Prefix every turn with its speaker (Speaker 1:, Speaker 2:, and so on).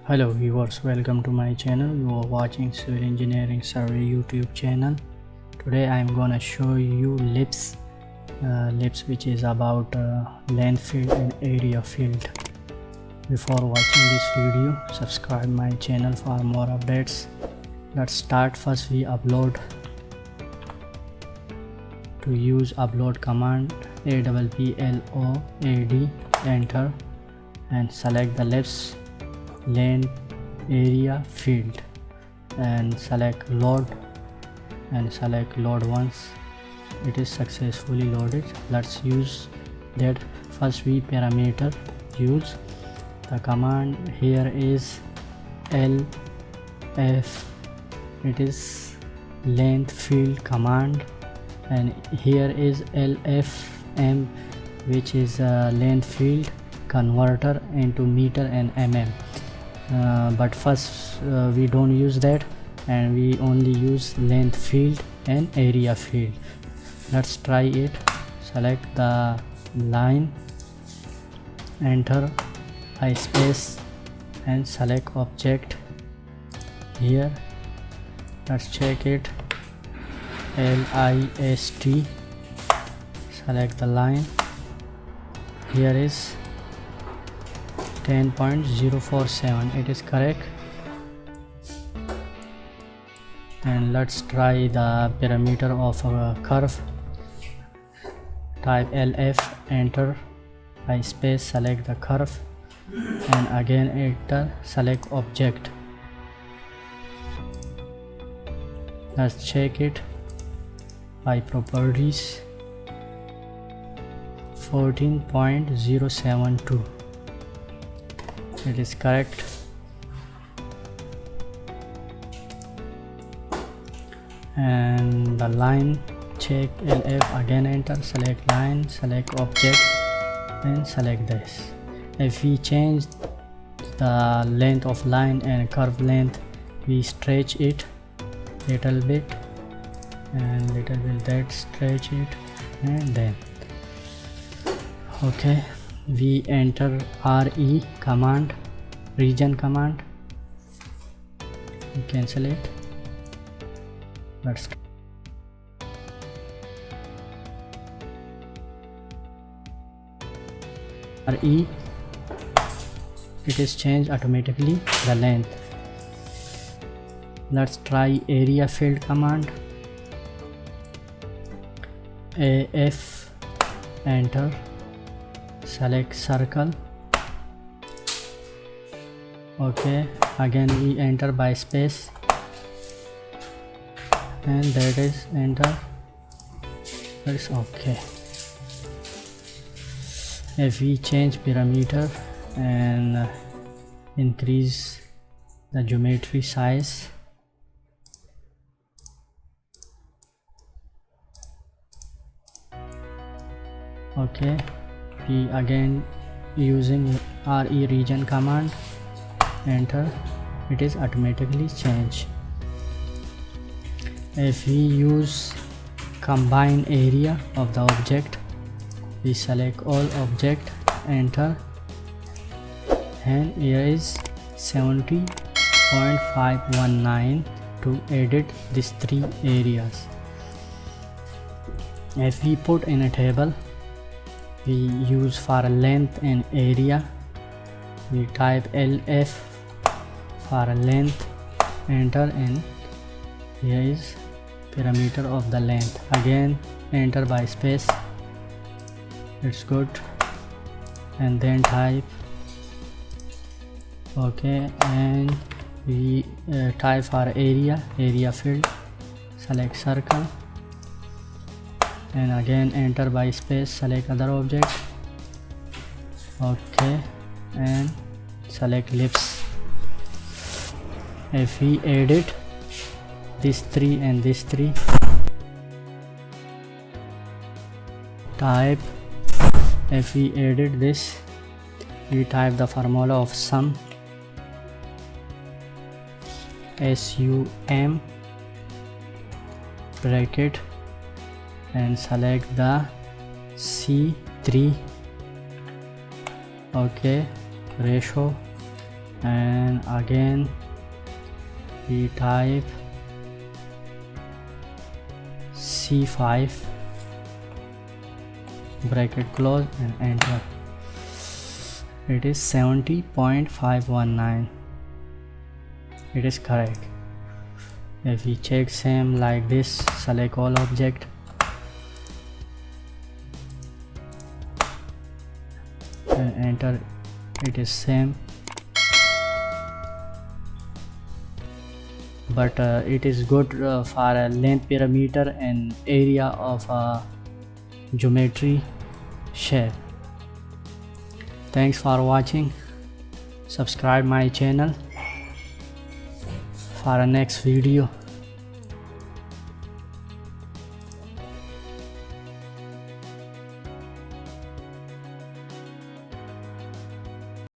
Speaker 1: Hello viewers, welcome to my channel. You are watching Civil Engineering Survey YouTube channel. Today I am gonna show you LIPS which is about length field and area field. Before watching this video, subscribe my channel for more updates. Let's start. First we upload. To use upload command, APPLOAD, enter and select the LIPS length area field and select load and select load once it is successfully loaded. Let's use that. First v parameter, use the command. Here is LF, it is length field command, and here is LFM, which is a length field converter into meter and mm. But first we don't use that, and we only use length field and area field. Let's try it. Select the line, enter I space and select object. Here let's check it. LIST, select the line. Here is 10.047, it is correct. And let's try the parameter of a curve. Type LF, enter I space, select the curve, and again enter, select object. Let's check it by properties. 14.072, it is correct. And the line, check LF, again enter, select line, select object, then select this. If we change the length of line and curve length, we stretch it little bit and little bit, that stretch it, and then okay, we enter RE command, region command, we cancel it. Let's RE, it is changed automatically the length. Let's try area field command. AF, enter, select circle. Okay, again we enter by space, and that is enter. That's okay. If we change parameter and increase the geometry size, okay, we again using RE region command, enter, it is automatically changed. If we use combine area of the object, we select all object, enter, and here is 70.519 to edit these three areas. If we put in a table, we use for length and area, we type LF for length, enter, and here is parameter of the length, again enter by space, it's good, and then type okay, and we type for area field, select circle, and again enter by space, select other object, okay, and select LIPS. If we edit this three and this three, type, if we edit this, we type the formula of sum, SUM, bracket, and select the C3, okay, ratio, and again we type C5 bracket close and enter. It is 70.519. It is correct. If we check same like this, select all object and enter, it is same, but it is good for a length parameter and area of a geometry shape. Thanks for watching. Subscribe my channel for a next video.